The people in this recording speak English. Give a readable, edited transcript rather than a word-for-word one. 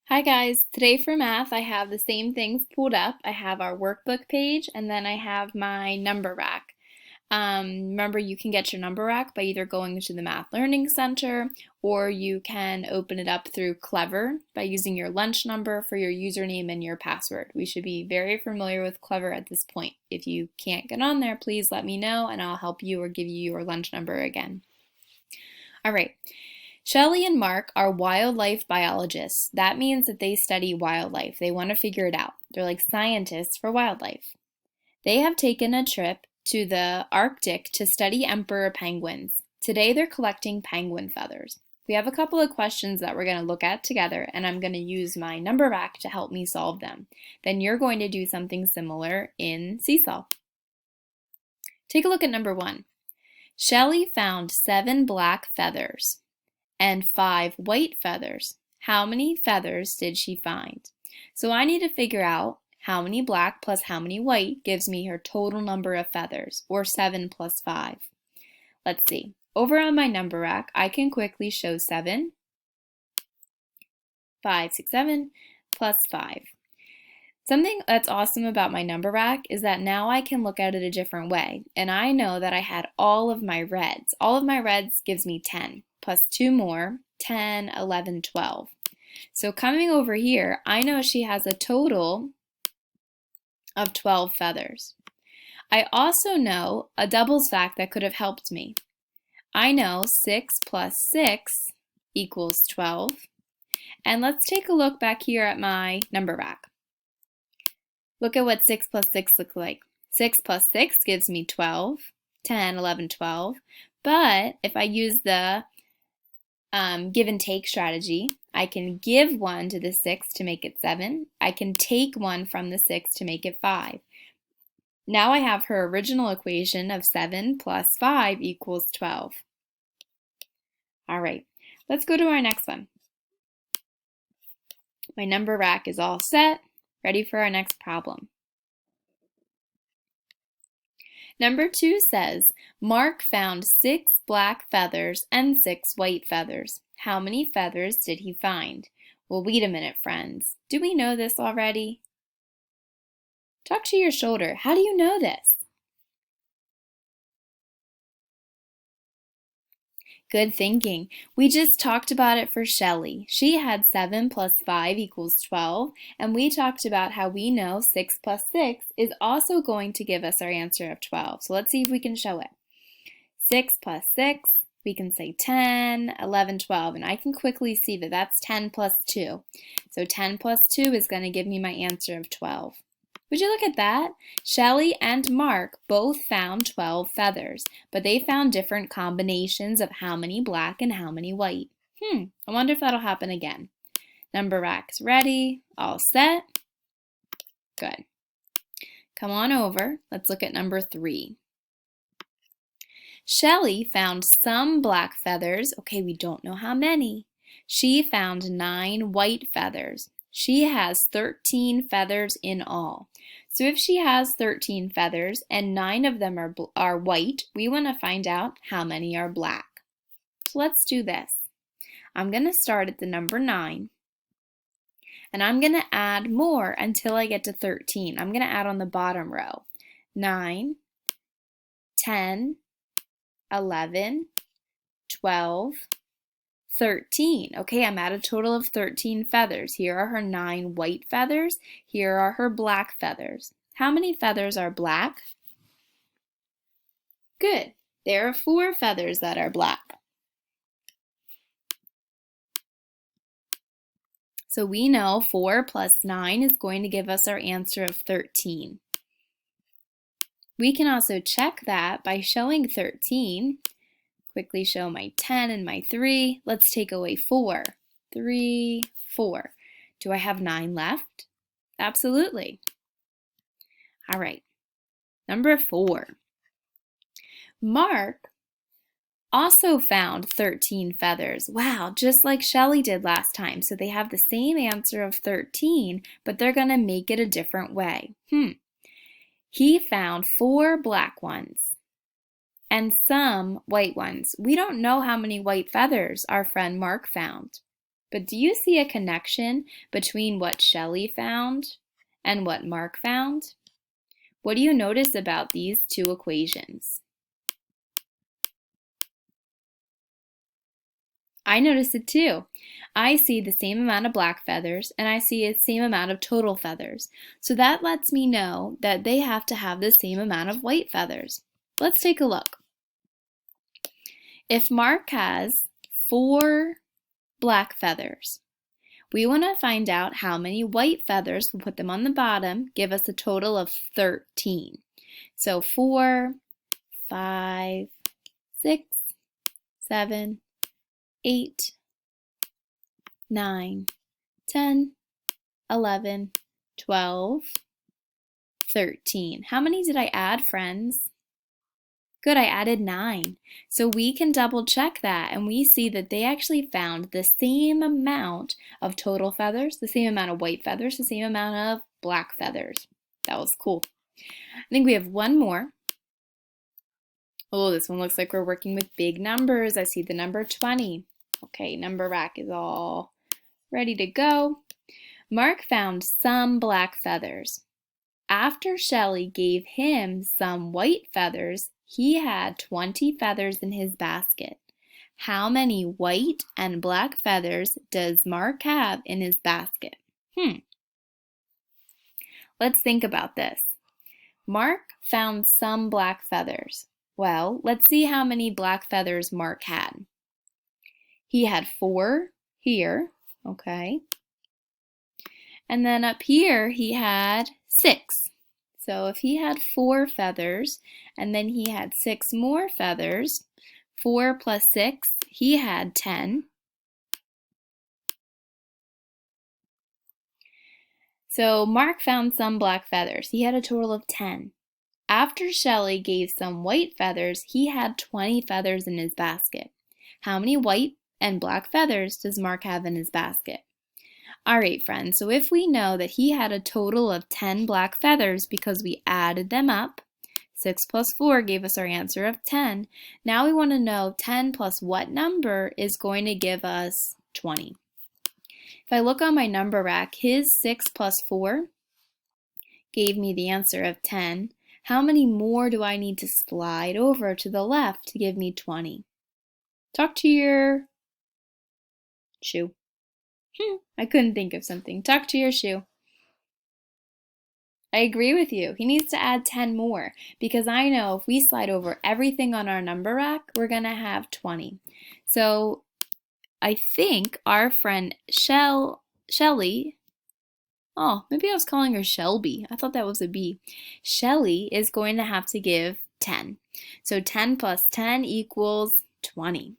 Hi guys, today for math I have the same things pulled up. I have our workbook page and then I have my number rack. Remember, you can get your number rack by either going to the Math Learning Center or you can open it up through Clever by using your lunch number for your username and your password. We should be very familiar with Clever at this point. If you can't get on there, please let me know and I'll help you or give you your lunch number again. All right. Shelley and Mark are wildlife biologists. That means that they study wildlife. They want to figure it out. They're like scientists for wildlife. They have taken a trip to the Arctic to study emperor penguins. Today they're collecting penguin feathers. We have a couple of questions that we're going to look at together, and I'm going to use my number rack to help me solve them. Then you're going to do something similar in Seesaw. Take a look at number 1. Shelley found 7 black feathers and 5 white feathers. How many feathers did she find? So I need to figure out how many black plus how many white gives me her total number of feathers, or 7 plus 5. Let's see. Over on my number rack, I can quickly show 7, 5, 6, 7, plus 5. Something that's awesome about my number rack is that now I can look at it a different way, and I know that I had all of my reds. All of my reds gives me 10, plus 2 more, 10, 11, 12. So coming over here, I know she has a total of 12 feathers. I also know a doubles fact that could have helped me. I know 6 plus 6 equals 12. And let's take a look back here at my number rack. Look at what 6 plus 6 looks like. 6 plus 6 gives me 12, 10, 11, 12. But if I use the give and take strategy, I can give 1 to the 6 to make it 7. I can take 1 from the 6 to make it 5. Now I have her original equation of 7 plus 5 equals 12. All right, let's go to our next one. My number rack is all set, ready for our next problem. Number 2 says, Mark found 6 black feathers and 6 white feathers. How many feathers did he find? Well, wait a minute, friends. Do we know this already? Talk to your shoulder. How do you know this? Good thinking. We just talked about it for Shelley. She had 7 plus 5 equals 12, and we talked about how we know 6 plus 6 is also going to give us our answer of 12. So let's see if we can show it. 6 plus 6, we can say 10, 11, 12, and I can quickly see that that's 10 plus 2. So 10 plus 2 is going to give me my answer of 12. Would you look at that? Shelley and Mark both found 12 feathers, but they found different combinations of how many black and how many white. I wonder if that'll happen again. Number rack's ready, all set. Good. Come on over. Let's look at number 3. Shelley found some black feathers. Okay, we don't know how many. She found 9 white feathers. She has 13 feathers in all. So if she has 13 feathers and 9 of them are white, we want to find out how many are black. So let's do this. I'm going to start at the number 9. And I'm going to add more until I get to 13. I'm going to add on the bottom row. 9, 10, 11, 12, 13. Okay, I'm at a total of 13 feathers. Here are her 9 white feathers. Here are her black feathers. How many feathers are black? Good. There are 4 feathers that are black. So we know 4 plus 9 is going to give us our answer of 13. We can also check that by showing 13. Quickly show my 10 and my 3. Let's take away 4. 3, 4. Do I have 9 left? Absolutely. All right. Number 4. Mark also found 13 feathers. Wow, just like Shelley did last time. So they have the same answer of 13, but they're going to make it a different way. He found 4 black ones and some white ones. We don't know how many white feathers our friend Mark found, But do you see a connection between what Shelley found and what Mark found? What do you notice about these two equations? I notice it too. I see the same amount of black feathers and I see the same amount of total feathers. So that lets me know that they have to have the same amount of white feathers. Let's take a look. If Mark has 4 black feathers, we want to find out how many white feathers. We'll put them on the bottom, give us a total of 13. So 4, 5, 6, 7, 8, 9, 10, 11, 12, 13. How many did I add, friends? Good, I added 9. So we can double check that and we see that they actually found the same amount of total feathers, the same amount of white feathers, the same amount of black feathers. That was cool. I think we have one more. Oh, this one looks like we're working with big numbers. I see the number 20. Okay, number rack is all ready to go. Mark found some black feathers. After Shelley gave him some white feathers, he had 20 feathers in his basket. How many white and black feathers does Mark have in his basket? Let's think about this. Mark found some black feathers. Well, let's see how many black feathers Mark had. He had 4 here, okay. And then up here he had 6. So if he had 4 feathers and then he had 6 more feathers, 4 plus 6, he had 10. So Mark found some black feathers. He had a total of 10. After Shelley gave some white feathers, he had 20 feathers in his basket. How many white and black feathers does Mark have in his basket? All right, friends, so if we know that he had a total of 10 black feathers because we added them up, 6 plus 4 gave us our answer of 10. Now we want to know 10 plus what number is going to give us 20. If I look on my number rack, his 6 plus 4 gave me the answer of 10. How many more do I need to slide over to the left to give me 20? Talk to your shoe. I couldn't think of something. Talk to your shoe. I agree with you. He needs to add 10 more because I know if we slide over everything on our number rack, we're going to have 20. So I think our friend Shelley, oh, maybe I was calling her Shelby. I thought that was a B. Shelley is going to have to give 10. So 10 plus 10 equals 20.